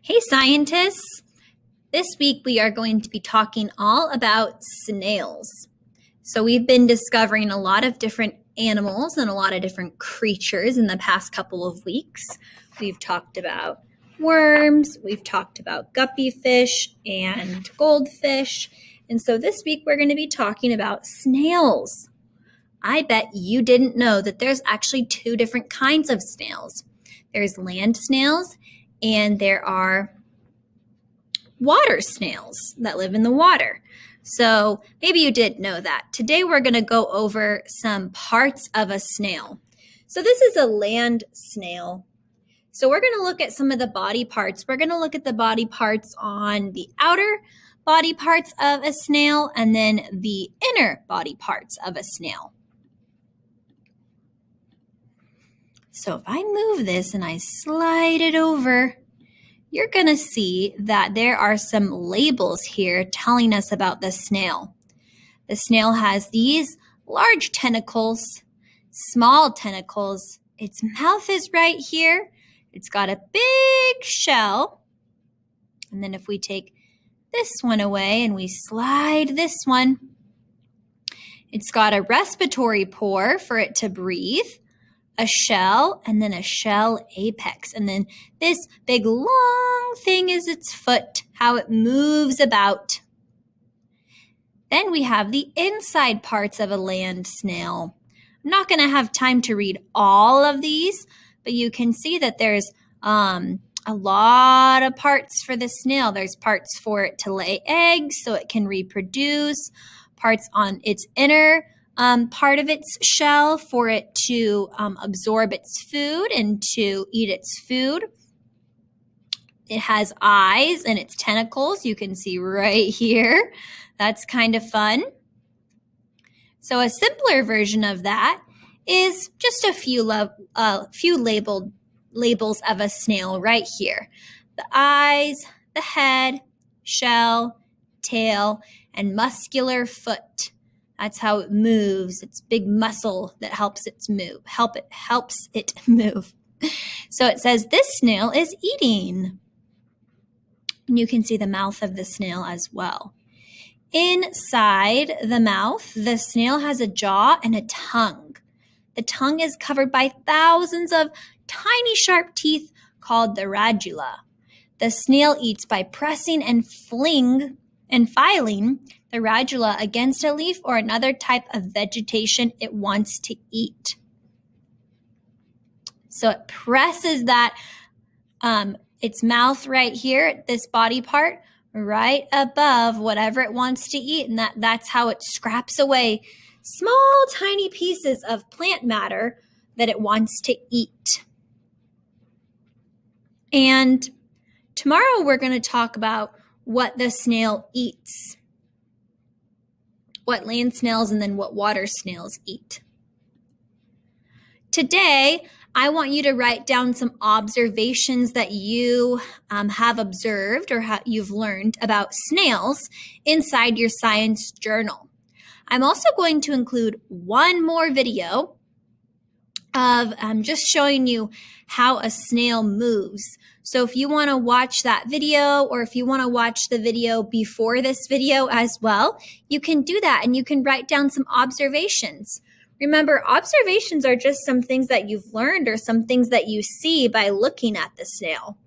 Hey scientists! This week we are going to be talking all about snails. So we've been discovering a lot of different animals and a lot of different creatures in the past couple of weeks. We've talked about worms, we've talked about guppy fish and goldfish. And so this week we're going to be talking about snails. I bet you didn't know that there's actually two different kinds of snails. There's land snails and there are water snails that live in the water. So maybe you did know that. Today we're going to go over some parts of a snail. So this is a land snail. So we're going to look at some of the body parts. We're going to look at the body parts on the outer body parts of a snail and then the inner body parts of a snail. So if I move this and I slide it over, you're going to see that there are some labels here telling us about the snail. The snail has these large tentacles, small tentacles. Its mouth is right here. It's got a big shell. And then if we take this one away and we slide this one, it's got a respiratory pore for it to breathe, a shell, and then a shell apex. And then this big long thing is its foot, how it moves about. Then we have the inside parts of a land snail. I'm not going to have time to read all of these, but you can see that there's a lot of parts for the snail. There's parts for it to lay eggs so it can reproduce, parts on its inner part of its shell for it to absorb its food and to eat its food. It has eyes and its tentacles. You can see right here. That's kind of fun. So a simpler version of that is just a few labels of a snail right here. The eyes, the head, shell, tail, and muscular foot. That's how it moves. It's big muscle that helps it move. Helps it move. So it says this snail is eating. And you can see the mouth of the snail as well. Inside the mouth, the snail has a jaw and a tongue. The tongue is covered by thousands of tiny sharp teeth called the radula. The snail eats by pressing and filing the radula against a leaf or another type of vegetation it wants to eat. So it presses that, its mouth right here, this body part, right above whatever it wants to eat. And that's how it scraps away small, tiny pieces of plant matter that it wants to eat. And tomorrow we're going to talk about what the snail eats. What land snails and then what water snails eat. Today, I want you to write down some observations that you have observed or you've learned about snails inside your science journal. I'm also going to include one more video of just showing you how a snail moves. So if you want to watch that video or if you want to watch the video before this video as well, you can do that and you can write down some observations. Remember, observations are just some things that you've learned or some things that you see by looking at the snail.